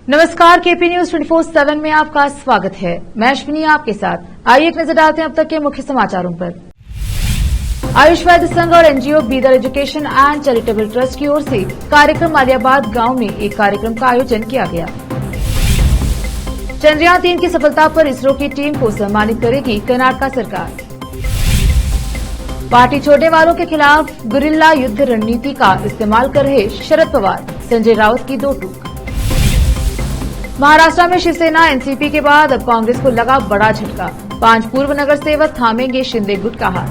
नमस्कार, KP news 24/7 में आपका स्वागत है। मैं अश्विनी आपके साथ। आइए एक नजर डालते हैं अब तक के मुख्य समाचारों पर। आयुष वैद्य संघ और NGO Bidar education and charitable trust की ओर से कार्यक्रम आलियाबाद गांव में एक कार्यक्रम का आयोजन किया गया। चंद्रयान 3 की सफलता पर इसरो की टीम को सम्मानित करेगी कर्नाटक सरकार। पार्टी छोड़ने वालों के खिलाफ गुरिल्ला युद्ध रणनीति का इस्तेमाल कर रहे शरद पवार, संजय राउत की दो टूक। महाराष्ट्र में शिवसेना एनसीपी के बाद अब कांग्रेस को लगा बड़ा झटका। 5 पूर्व नगर सेवक थामेंगे शिंदे गुट का हाथ।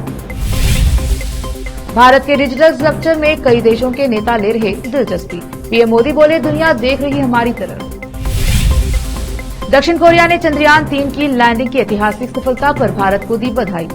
भारत के डिजिटल स्ट्रक्चर में कई देशों के नेता ले रहे दिलचस्पी। पीएम मोदी बोले, दुनिया देख रही हमारी तरफ। दक्षिण कोरिया ने चंद्रयान 3 की लैंडिंग की ऐतिहासिक सफलता पर भारत को दी बधाई।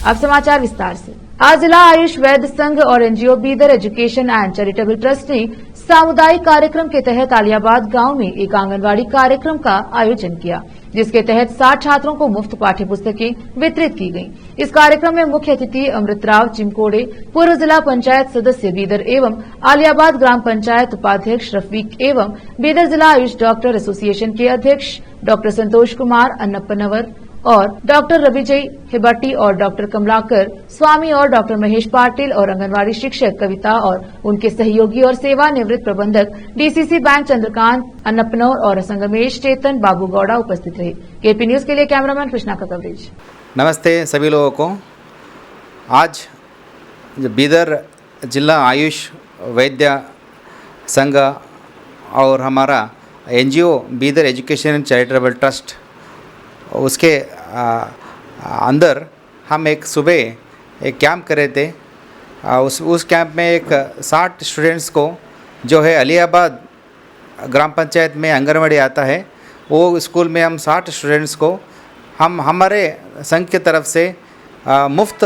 अब समाचार विस्तार से। आज जिला आयुष वैद्य संघ और NGO Bidar education and charitable trust ने सामुदायिक कार्यक्रम के तहत आलियाबाद गांव में एक आंगनवाड़ी कार्यक्रम का आयोजन किया, जिसके तहत 60 छात्रों को मुफ्त पाठ्य पुस्तकें वितरित की गयी। इस कार्यक्रम में मुख्य अतिथि अमृतराव चिमकोड़े, पूर्व जिला पंचायत सदस्य बीदर एवं आलियाबाद ग्राम पंचायत उपाध्यक्ष रफीक एवं बीदर जिला आयुष डॉक्टर एसोसिएशन के अध्यक्ष डॉक्टर संतोष कुमार अन्नपनवर और डॉक्टर रविजय हिबट्टी और डॉक्टर कमलाकर स्वामी और डॉक्टर महेश पाटिल और आंगनवाड़ी शिक्षक कविता और उनके सहयोगी और सेवानिवृत्त प्रबंधक डीसीसी बैंक चंद्रकांत अन्नपनौर और संगमेश चेतन बाबू गौड़ा उपस्थित रहे। केपी न्यूज के लिए कैमरामैन कृष्णा का कवरेज। नमस्ते सभी लोगों को। आज बीदर जिला आयुष वैद्य संघ और हमारा NGO Bidar education and charitable trust उसके अंदर हम एक सुबह एक कैंप कर रहे थे। उस कैंप में एक 60 स्टूडेंट्स को जो है आलियाबाद ग्राम पंचायत में आंगनवाड़ी आता है, वो स्कूल में हम 60 स्टूडेंट्स को हम हमारे संघ की तरफ से मुफ्त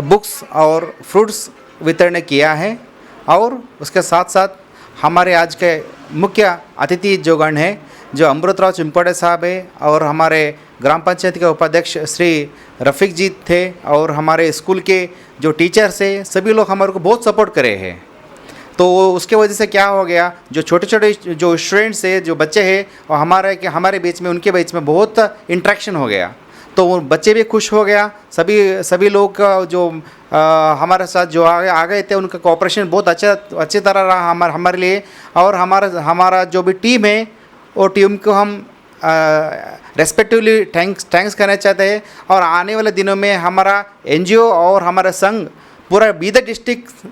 बुक्स और फ्रूट्स वितरण किया है। और उसके साथ साथ हमारे आज के मुख्य अतिथि जो गण हैं, जो अमृतराव चिमकोड़े साहब है और हमारे ग्राम पंचायत के उपाध्यक्ष श्री रफीक जी थे और हमारे स्कूल के जो टीचर्स हैं, सभी लोग हमारे को बहुत सपोर्ट करे हैं। तो उसके वजह से क्या हो गया, जो छोटे छोटे जो स्टूडेंट्स हैं, जो बच्चे हैं, और हमारे बीच में उनके बीच में बहुत इंट्रैक्शन हो गया। तो वो बच्चे भी खुश हो गया। सभी लोग जो हमारे साथ जो आ गए थे, उनका कोऑपरेशन बहुत अच्छी तरह रहा हमारे लिए। और हमारा जो भी टीम है, वो टीम को हम रेस्पेक्टिवली थैंक्स करना चाहते हैं। और आने वाले दिनों में हमारा एनजीओ और हमारा संघ पूरा बीदर डिस्ट्रिक्ट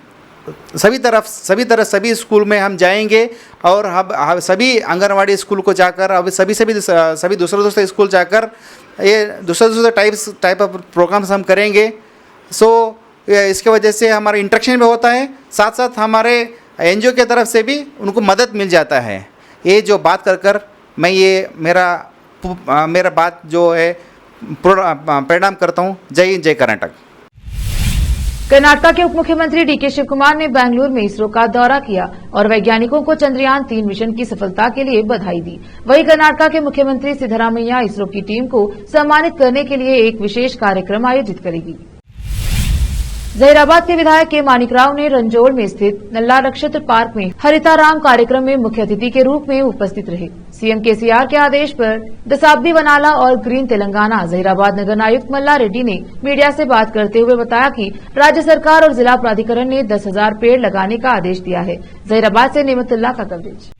सभी स्कूल में हम जाएंगे और हम सभी आंगनवाड़ी स्कूल को जाकर अब सभी दूसरे स्कूल जाकर ये दूसरे टाइप ऑफ प्रोग्राम्स हम करेंगे। इसके वजह से हमारा इंटरेक्शन भी होता है, साथ साथ हमारे एनजीओ की तरफ से भी उनको मदद मिल जाता है। ये जो बात कर मैं ये मेरा बात जो है परिणाम करता हूँ। जय हिंद, जय कर्नाटक। कर्नाटक के उप मुख्यमंत्री डीके शिव कुमार ने बेंगलुरु में इसरो का दौरा किया और वैज्ञानिकों को चंद्रयान 3 मिशन की सफलता के लिए बधाई दी। वहीं कर्नाटक के मुख्यमंत्री सिद्धरामैया इसरो की टीम को सम्मानित करने के लिए एक विशेष कार्यक्रम आयोजित करेगी। जहीराबाद के विधायक के मानिकराव ने रंजोड़ में स्थित नल्ला नक्षत्र पार्क में हरिताराम कार्यक्रम में मुख्य अतिथि के रूप में उपस्थित रहे। सीएम केसीआर के आदेश पर दशाब्दी वनाला और ग्रीन तेलंगाना जहीराबाद नगर आयुक्त मल्ला रेड्डी ने मीडिया से बात करते हुए बताया कि राज्य सरकार और जिला प्राधिकरण ने 10,000 पेड़ लगाने का आदेश दिया है। जहीराबाद से नेमतुल्लाह का कवरेज।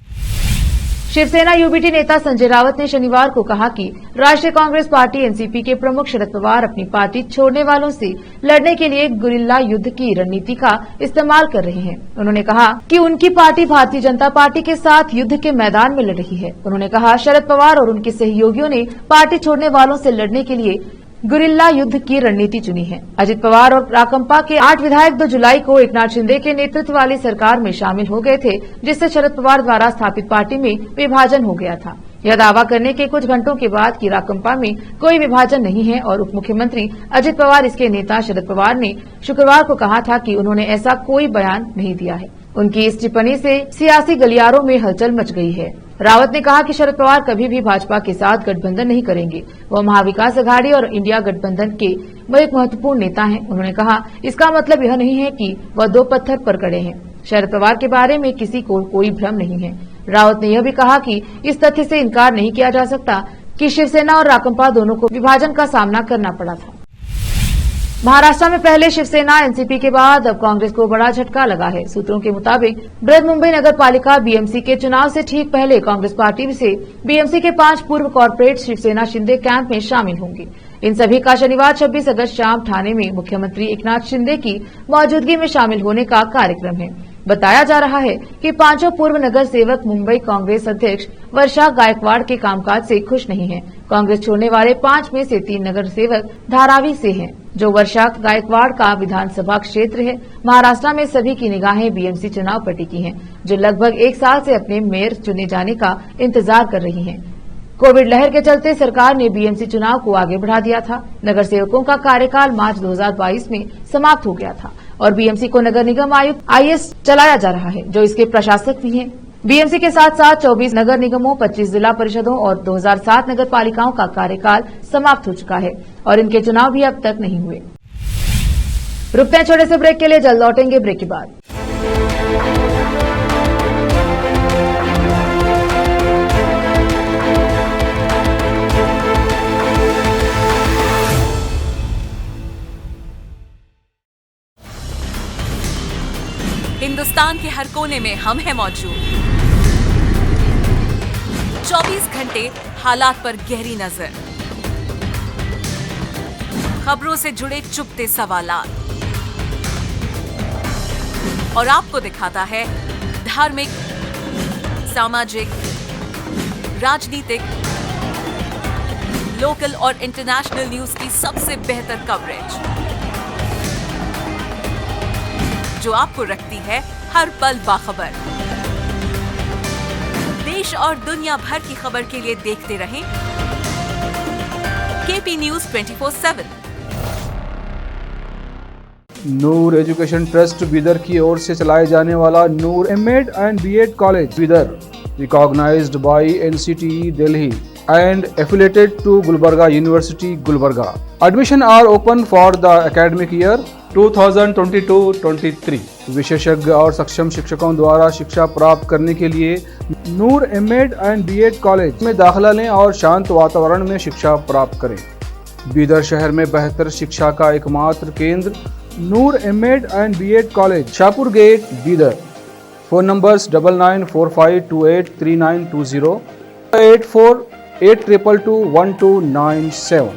शिवसेना यूबीटी नेता संजय राउत ने शनिवार को कहा कि राष्ट्रीय कांग्रेस पार्टी एनसीपी के प्रमुख शरद पवार अपनी पार्टी छोड़ने वालों से लड़ने के लिए गुरिल्ला युद्ध की रणनीति का इस्तेमाल कर रहे हैं। उन्होंने कहा कि उनकी पार्टी भारतीय जनता पार्टी के साथ युद्ध के मैदान में लड़ रही है। उन्होंने कहा, शरद पवार और उनके सहयोगियों ने पार्टी छोड़ने वालों से लड़ने के लिए गुरिल्ला युद्ध की रणनीति चुनी है। अजित पवार और राकंपा के 8 विधायक 2 जुलाई को एकनाथ शिंदे के नेतृत्व वाली सरकार में शामिल हो गए थे, जिससे शरद पवार द्वारा स्थापित पार्टी में विभाजन हो गया था। यह दावा करने के कुछ घंटों के बाद कि राकंपा में कोई विभाजन नहीं है और उप मुख्यमंत्री अजित पवार इसके नेता शरद पवार ने शुक्रवार को कहा था कि उन्होंने ऐसा कोई बयान नहीं दिया है। उनकी इस टिप्पणी से सियासी गलियारों में हलचल मच गई है। रावत ने कहा कि शरद पवार कभी भी भाजपा के साथ गठबंधन नहीं करेंगे। वह महाविकास अघाड़ी और इंडिया गठबंधन के वह एक महत्वपूर्ण नेता हैं। उन्होंने कहा, इसका मतलब यह नहीं है कि वह दो पत्थर पर खड़े हैं। शरद पवार के बारे में किसी को कोई भ्रम नहीं है। रावत ने यह भी कहा कि इस तथ्य से इनकार नहीं किया जा सकता कि शिवसेना और राकंपा दोनों को विभाजन का सामना करना पड़ा था। महाराष्ट्र में पहले शिवसेना एनसीपी के बाद अब कांग्रेस को बड़ा झटका लगा है। सूत्रों के मुताबिक बृहन्मुंबई नगर पालिका बीएमसी के चुनाव से ठीक पहले कांग्रेस पार्टी से बीएमसी के 5 पूर्व कॉर्पोरेट शिवसेना शिंदे कैंप में शामिल होंगे। इन सभी का शनिवार 26 अगस्त शाम ठाणे में मुख्यमंत्री एकनाथ शिंदे की मौजूदगी में शामिल होने का कार्यक्रम है। बताया जा रहा है कि 5 पूर्व नगर सेवक मुंबई कांग्रेस अध्यक्ष वर्षा गायकवाड़ के कामकाज से खुश नहीं हैं। कांग्रेस छोड़ने वाले 5 में से 3 नगर सेवक धारावी से हैं, जो वर्षा गायकवाड़ का विधानसभा क्षेत्र है। महाराष्ट्र में सभी की निगाहें बीएमसी चुनाव पर टिकी हैं, जो लगभग 1 साल से अपने मेयर चुने जाने का इंतजार कर रही हैं। कोविड लहर के चलते सरकार ने बीएमसी चुनाव को आगे बढ़ा दिया था। नगर सेवकों का कार्यकाल मार्च 2022 में समाप्त हो गया था और बीएमसी को नगर निगम आयुक्त आईएएस चलाया जा रहा है, जो इसके प्रशासक भी हैं। बीएमसी के साथ साथ 24 नगर निगमों, 25 जिला परिषदों और 2007 नगर पालिकाओं का कार्यकाल समाप्त हो चुका है और इनके चुनाव भी अब तक नहीं हुए। रुकते हैं छोटे से ब्रेक के लिए, जल्द लौटेंगे ब्रेक के बाद। हिंदुस्तान के हर कोने में हम हैं मौजूद। 24 घंटे हालात पर गहरी नजर, खबरों से जुड़े चुपते सवालात और आपको दिखाता है धार्मिक, सामाजिक, राजनीतिक, लोकल और इंटरनेशनल न्यूज की सबसे बेहतर कवरेज, जो आपको रखती है हर पल बाखबर। देश और दुनिया भर की खबर के लिए देखते रहें KP news 24/7। Noor education trust Bidar की ओर से चलाए जाने वाला Noor MEd and BEd college Bidar, recognised by NCTE Delhi and affiliated to Gulbarga University, Gulbarga. Admission are open for the academic year 2022-23. विशेषज्ञ और सक्षम शिक्षकों द्वारा शिक्षा प्राप्त करने के लिए नूर एमएड एंड बीएड कॉलेज में दाखिला लें और शांत वातावरण में शिक्षा प्राप्त करें। बीदर शहर में बेहतर शिक्षा का एकमात्र केंद्र Noor MEd and BEd college, Shahpur gate, Bidar. Phone numbers 9945283920, 8482221297।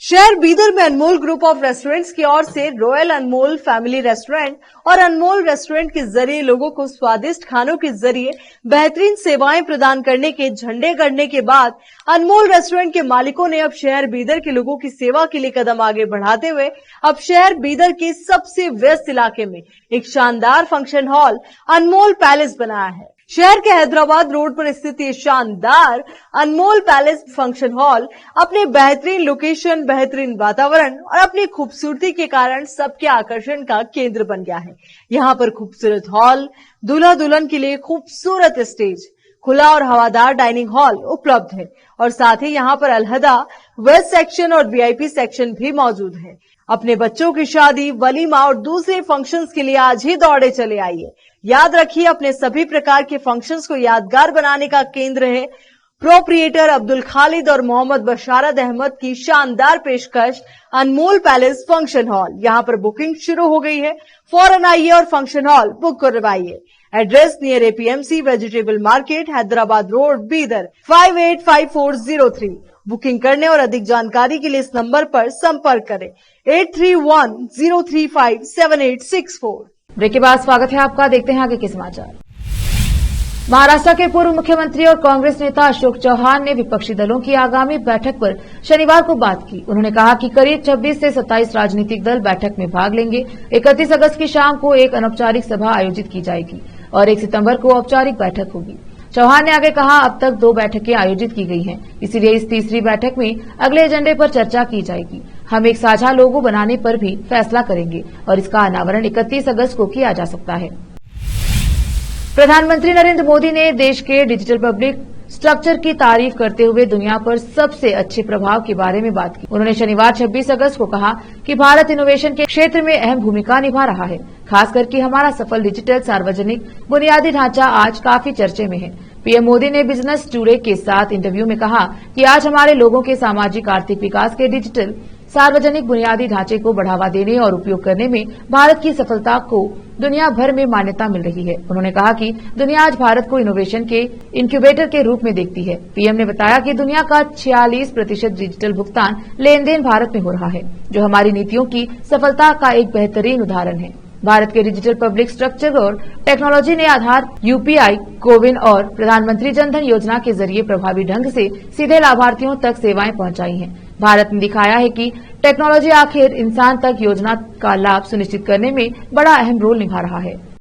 शहर बीदर में अनमोल ग्रुप ऑफ रेस्टोरेंट्स की ओर से रॉयल अनमोल फैमिली रेस्टोरेंट और अनमोल रेस्टोरेंट के जरिए लोगों को स्वादिष्ट खानों के जरिए बेहतरीन सेवाएं प्रदान करने के झंडे गड़ने के बाद अनमोल रेस्टोरेंट के मालिकों ने अब शहर बीदर के लोगों की सेवा के लिए कदम आगे बढ़ाते हुए अब शहर बीदर के सबसे व्यस्त इलाके में एक शानदार फंक्शन हॉल अनमोल पैलेस बनाया है। शहर के हैदराबाद रोड पर स्थित ये शानदार अनमोल पैलेस फंक्शन हॉल अपने बेहतरीन लोकेशन, बेहतरीन वातावरण और अपनी खूबसूरती के कारण सबके आकर्षण का केंद्र बन गया है। यहाँ पर खूबसूरत हॉल, दूल्हा दुल्हन के लिए खूबसूरत स्टेज, खुला और हवादार डाइनिंग हॉल उपलब्ध है और साथ ही यहाँ पर अलहदा वेस्ट सेक्शन और वीआईपी सेक्शन भी मौजूद है। अपने बच्चों की शादी, वलीमा और दूसरे फंक्शंस के लिए आज ही दौड़े चले आइए। याद रखिए, अपने सभी प्रकार के फंक्शंस को यादगार बनाने का केंद्र है प्रोप्रिएटर अब्दुल खालिद और मोहम्मद बशारत अहमद की शानदार पेशकश अनमोल पैलेस फंक्शन हॉल। यहाँ पर बुकिंग शुरू हो गई है, फौरन आइए और फंक्शन हॉल बुक करवाइए। Address near APMC vegetable market, Hyderabad road, Bidar 585403। Booking करने और अधिक जानकारी के लिए इस नंबर पर संपर्क करें 8310357864। ब्रेक के बाद स्वागत है आपका। देखते हैं आगे के समाचार। महाराष्ट्र के पूर्व मुख्यमंत्री और कांग्रेस नेता अशोक चौहान ने विपक्षी दलों की आगामी बैठक पर शनिवार को बात की। उन्होंने कहा कि करीब 26 से 27 राजनीतिक दल बैठक में भाग लेंगे। 31 अगस्त की शाम को एक अनौपचारिक सभा आयोजित की जाएगी और 1 सितंबर को औपचारिक बैठक होगी। चौहान ने आगे कहा, अब तक 2 बैठकें आयोजित की गई हैं, इसीलिए इस तीसरी बैठक में अगले एजेंडे पर चर्चा की जाएगी। हम एक साझा लोगो बनाने पर भी फैसला करेंगे और इसका अनावरण 31 अगस्त को किया जा सकता है। प्रधानमंत्री नरेंद्र मोदी ने देश के डिजिटल पब्लिक स्ट्रक्चर की तारीफ करते हुए दुनिया पर सबसे अच्छे प्रभाव के बारे में बात की। उन्होंने शनिवार 26 अगस्त को कहा कि भारत इनोवेशन के क्षेत्र में अहम भूमिका निभा रहा है, खास करके हमारा सफल डिजिटल सार्वजनिक बुनियादी ढांचा आज काफी चर्चे में है। पीएम मोदी ने बिजनेस टुडे के साथ इंटरव्यू में कहा कि आज हमारे लोगों के सामाजिक आर्थिक विकास के डिजिटल सार्वजनिक बुनियादी ढांचे को बढ़ावा देने और उपयोग करने में भारत की सफलता को दुनिया भर में मान्यता मिल रही है। उन्होंने कहा कि दुनिया आज भारत को इनोवेशन के इनक्यूबेटर के रूप में देखती है। पीएम ने बताया कि दुनिया का 46% डिजिटल भुगतान लेन देन भारत में हो रहा है, जो हमारी नीतियों की सफलता का एक बेहतरीन उदाहरण है। भारत के डिजिटल पब्लिक स्ट्रक्चर और टेक्नोलॉजी ने आधार, यूपीआई, कोविन और प्रधानमंत्री जनधन योजना के जरिए प्रभावी ढंग से सीधे लाभार्थियों तक सेवाएं पहुंचाई हैं। भारत ने दिखाया है कि टेक्नोलॉजी आखिर इंसान तक योजना का लाभ सुनिश्चित करने में बड़ा अहम रोल निभा रहा है।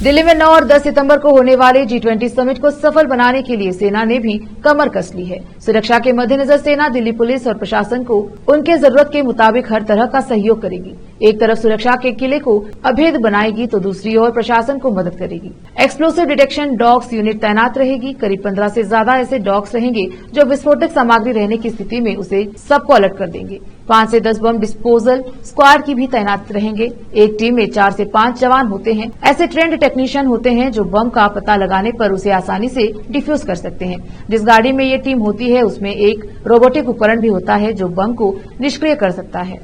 दिल्ली में 9 और 10 सितंबर को होने वाले G20 समिट को सफल बनाने के लिए सेना ने भी कमर कस ली है। सुरक्षा के मद्देनजर सेना दिल्ली पुलिस और प्रशासन को उनके जरूरत के मुताबिक हर तरह का सहयोग करेगी। एक तरफ सुरक्षा के किले को अभेद बनाएगी तो दूसरी ओर प्रशासन को मदद करेगी। एक्सप्लोसिव डिटेक्शन डॉग्स यूनिट तैनात रहेगी। करीब 15 से ज्यादा ऐसे डॉग्स रहेंगे जो विस्फोटक सामग्री रहने की स्थिति में उसे सबको अलर्ट कर देंगे। 5 से 10 बम डिस्पोजल स्क्वाड की भी तैनात रहेंगे। एक टीम में 4 से 5 जवान होते हैं। ऐसे ट्रेंड टेक्नीशियन होते हैं जो बम का पता लगाने पर उसे आसानी से डिफ्यूज कर सकते हैं। जिस गाड़ी में ये टीम होती है उसमें एक रोबोटिक उपकरण भी होता है जो बम को निष्क्रिय कर सकता है।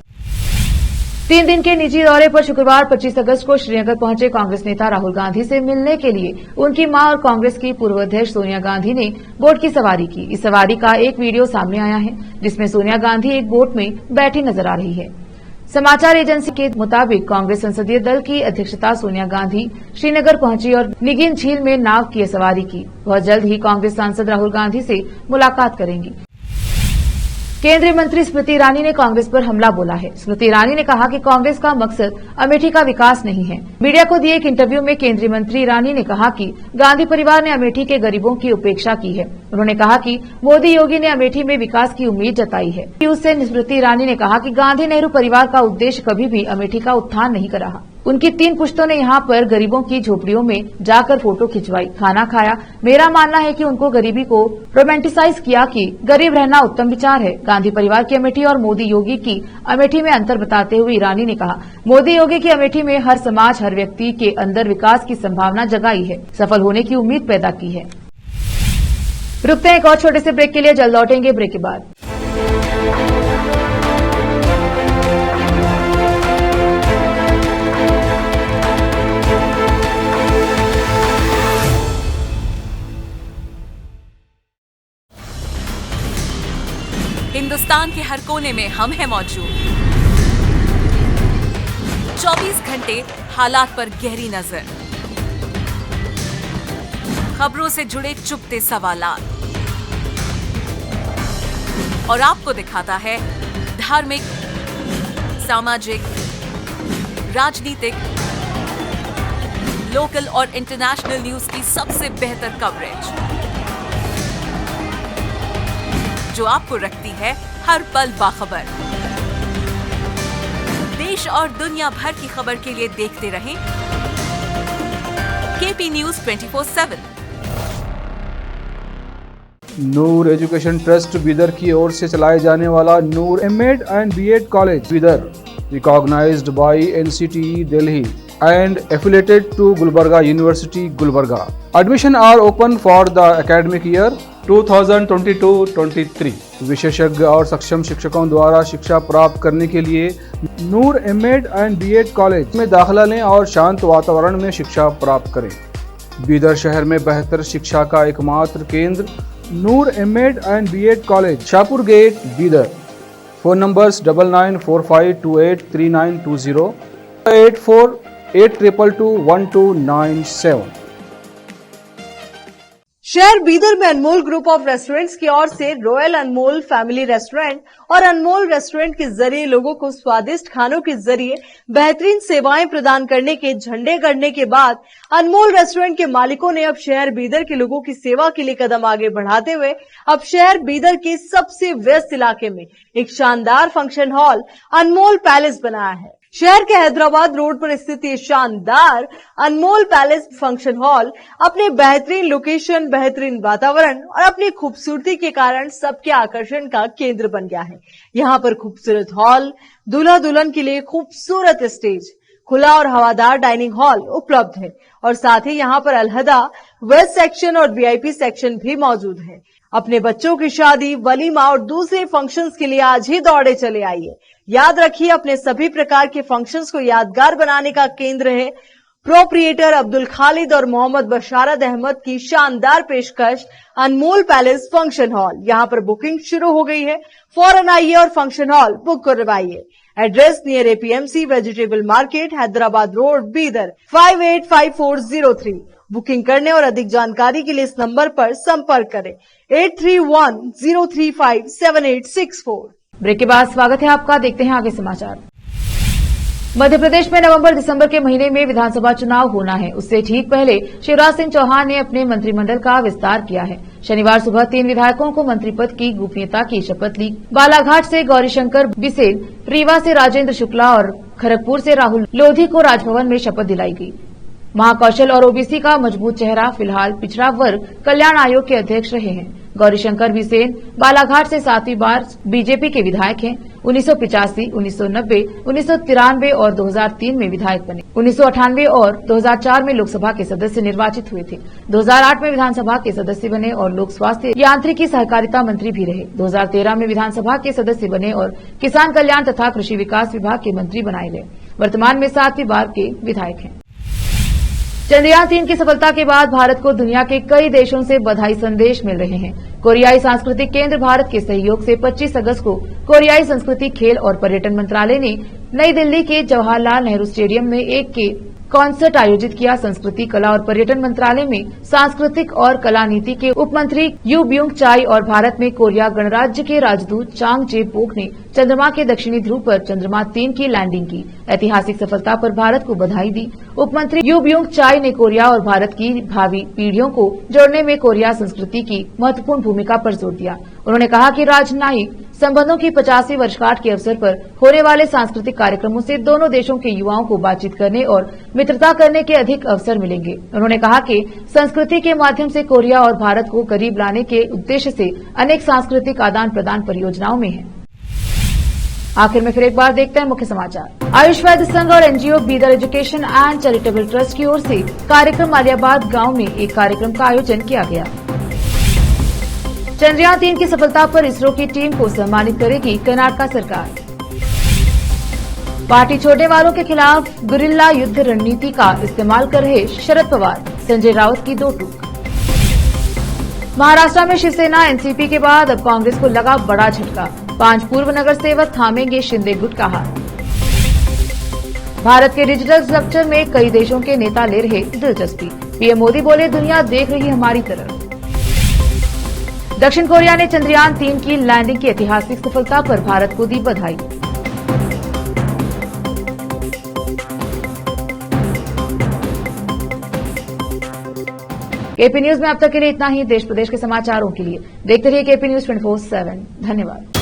3 दिन के निजी दौरे पर शुक्रवार 25 अगस्त को श्रीनगर पहुंचे कांग्रेस नेता राहुल गांधी से मिलने के लिए उनकी मां और कांग्रेस की पूर्व अध्यक्ष सोनिया गांधी ने बोट की सवारी की। इस सवारी का एक वीडियो सामने आया है जिसमें सोनिया गांधी एक बोट में बैठी नजर आ रही है। समाचार एजेंसी के मुताबिक कांग्रेस संसदीय दल की अध्यक्षता सोनिया गांधी श्रीनगर पहुंची और निगिन झील में नाव की सवारी की। बहुत जल्द ही कांग्रेस सांसद राहुल गांधी से मुलाकात करेंगी। केंद्रीय मंत्री स्मृति ईरानी ने कांग्रेस पर हमला बोला है। स्मृति ईरानी ने कहा कि कांग्रेस का मकसद अमेठी का विकास नहीं है। मीडिया को दिए एक इंटरव्यू में केंद्रीय मंत्री ईरानी ने कहा कि गांधी परिवार ने अमेठी के गरीबों की उपेक्षा की है। उन्होंने कहा कि मोदी योगी ने अमेठी में विकास की उम्मीद जताई है। उससे स्मृति ईरानी ने कहा कि गांधी नेहरू परिवार का उद्देश्य कभी भी अमेठी का उत्थान नहीं कर रहा। उनकी 3 पुश्तों ने यहाँ पर गरीबों की झोपड़ियों में जाकर फोटो खिंचवाई, खाना खाया। मेरा मानना है कि उनको गरीबी को रोमांटिसाइज किया कि गरीब रहना उत्तम विचार है। गांधी परिवार की अमेठी और मोदी योगी की अमेठी में अंतर बताते हुए ईरानी ने कहा, मोदी योगी की अमेठी में हर समाज, हर व्यक्ति के अंदर विकास की संभावना जगाई है, सफल होने की उम्मीद पैदा की है। रुकते हैं एक और छोटे से ब्रेक के लिए, जल्द लौटेंगे ब्रेक के बाद। हिंदुस्तान के हर कोने में हम हैं मौजूद। 24 घंटे हालात पर गहरी नजर, खबरों से जुड़े चुपते सवालात और आपको दिखाता है धार्मिक, सामाजिक, राजनीतिक, लोकल और इंटरनेशनल न्यूज की सबसे बेहतर कवरेज जो आपको रखती है हर पल बाखबर। देश और दुनिया भर की खबर के लिए देखते रहें KP news 24/7। Noor education trust Bidar की ओर से चलाए जाने वाला Noor MEd and BEd college Bidar, recognised by NCTE Delhi and affiliated to Gulbarga University, Gulbarga. Admission are open for the academic year 2022-23. विशेषज्ञ और सक्षम शिक्षकों द्वारा शिक्षा प्राप्त करने के लिए नूर एमएड एंड बीएड कॉलेज में दाखिला लें और शांत वातावरण में शिक्षा प्राप्त करें। बीदर शहर में बेहतर शिक्षा का एकमात्र केंद्र Noor MEd and BEd college, Shahpur gate, Bidar. Phone numbers 9945283920, 8482221297। शहर बीदर में अनमोल ग्रुप ऑफ रेस्टोरेंट्स की ओर से रॉयल अनमोल फैमिली रेस्टोरेंट और अनमोल रेस्टोरेंट के जरिए लोगों को स्वादिष्ट खानों के जरिए बेहतरीन सेवाएं प्रदान करने के झंडे गड़ने के बाद अनमोल रेस्टोरेंट के मालिकों ने अब शहर बीदर के लोगों की सेवा के लिए कदम आगे बढ़ाते हुए अब शहर बीदर के सबसे व्यस्त इलाके में एक शानदार फंक्शन हॉल अनमोल पैलेस बनाया है। शहर के हैदराबाद रोड पर स्थित ये शानदार अनमोल पैलेस फंक्शन हॉल अपने बेहतरीन लोकेशन, बेहतरीन वातावरण और अपनी खूबसूरती के कारण सबके आकर्षण का केंद्र बन गया है। यहाँ पर खूबसूरत हॉल, दूल्हा दुल्हन के लिए खूबसूरत स्टेज, खुला और हवादार डाइनिंग हॉल उपलब्ध है और साथ ही यहाँ पर अलहदा वेस्ट सेक्शन और वीआईपी सेक्शन भी मौजूद है। अपने बच्चों की शादी, वलीमा और दूसरे फंक्शंस के लिए आज ही दौड़े चले आइए। याद रखिए, अपने सभी प्रकार के फंक्शंस को यादगार बनाने का केंद्र है प्रोप्रिएटर अब्दुल खालिद और मोहम्मद बशारत अहमद की शानदार पेशकश अनमोल पैलेस फंक्शन हॉल। यहाँ पर बुकिंग शुरू हो गई है, फौरन आइए और फंक्शन हॉल बुक करवाइए। Address near APMC vegetable market, Hyderabad road, Bidar 585403। Booking करने और अधिक जानकारी के लिए इस नंबर पर संपर्क करें 8310357864। ब्रेक के बाद स्वागत है आपका। देखते हैं आगे समाचार। मध्य प्रदेश में नवंबर दिसंबर के महीने में विधानसभा चुनाव होना है। उससे ठीक पहले शिवराज सिंह चौहान ने अपने मंत्रिमंडल का विस्तार किया है। शनिवार सुबह 3 विधायकों को मंत्री पद की गोपनीयता की शपथ ली। बालाघाट से गौरीशंकर बिसेन, रीवा से राजेंद्र शुक्ला और खड़गपुर से राहुल लोधी को राजभवन में शपथ दिलाई गई। महाकौशल और ओबीसी का मजबूत चेहरा फिलहाल पिछड़ा वर्ग कल्याण आयोग के अध्यक्ष रहे हैं। गौरीशंकर बिसेन बालाघाट से 7वीं बार बीजेपी के विधायक हैं। 1985, 1990, 1993 और 2003 में विधायक बने। 1998 और 2004 में लोकसभा के सदस्य निर्वाचित हुए थे। 2008 में विधानसभा के सदस्य बने और लोक स्वास्थ्य यांत्रिकी सहकारिता मंत्री भी रहे। 2013 में विधानसभा के सदस्य बने और किसान कल्याण तथा कृषि विकास विभाग के मंत्री बनाए गए। वर्तमान में 7वीं बार के विधायक हैं। चंद्रयान 3 की सफलता के बाद भारत को दुनिया के कई देशों से बधाई संदेश मिल रहे हैं। कोरियाई सांस्कृतिक केंद्र भारत के सहयोग से 25 अगस्त को कोरियाई संस्कृति, खेल और पर्यटन मंत्रालय ने नई दिल्ली के जवाहरलाल नेहरू स्टेडियम में एक के कॉन्सर्ट आयोजित किया। संस्कृति, कला और पर्यटन मंत्रालय में सांस्कृतिक और कला नीति के उप मंत्री यू ब्यूंग चाई और भारत में कोरिया गणराज्य के राजदूत चांग जे पोक ने चंद्रमा के दक्षिणी ध्रुव पर चंद्रमा 3 की लैंडिंग की। ऐतिहासिक सफलता पर भारत को बधाई दी। उप मंत्री यू ब्यूंग चाई ने कोरिया और भारत की भावी पीढ़ियों को जोड़ने में कोरिया संस्कृति की महत्वपूर्ण भूमिका पर जोर दिया। उन्होंने कहा कि राजनयिक संबंधों की 50वीं वर्षगांठ के अवसर पर होने वाले सांस्कृतिक कार्यक्रमों से दोनों देशों के युवाओं को बातचीत करने और मित्रता करने के अधिक अवसर मिलेंगे। उन्होंने कहा कि संस्कृति के माध्यम से कोरिया और भारत को करीब लाने के उद्देश्य से अनेक सांस्कृतिक आदान प्रदान परियोजनाओं में है। आखिर में फिर एक बार देखते हैं मुख्य समाचार। आयुष वैद्य संघ और NGO Bidar education and charitable trust की ओर से कार्यक्रम आलियाबाद गांव में एक कार्यक्रम का आयोजन किया गया। चंद्रयान 3 की सफलता पर इसरो की टीम को सम्मानित करेगी कर्नाटक सरकार। पार्टी छोड़ने वालों के खिलाफ गुरिल्ला युद्ध रणनीति का इस्तेमाल कर रहे शरद पवार, संजय राउत की दो टूक। महाराष्ट्र में शिवसेना एनसीपी के बाद अब कांग्रेस को लगा बड़ा झटका। 5 पूर्व नगर सेवक थामेंगे शिंदे गुट का हाथ। भारत के डिजिटल स्ट्रक्चर में कई देशों के नेता ले रहे दिलचस्पी। पीएम मोदी बोले, दुनिया देख रही हमारी तरफ। दक्षिण कोरिया ने चंद्रयान 3 की लैंडिंग की ऐतिहासिक सफलता पर भारत को दी बधाई। केपी न्यूज में अब तक के लिए इतना ही। देश प्रदेश के समाचारों के लिए देखते रहिए केपी न्यूज 24/7। धन्यवाद।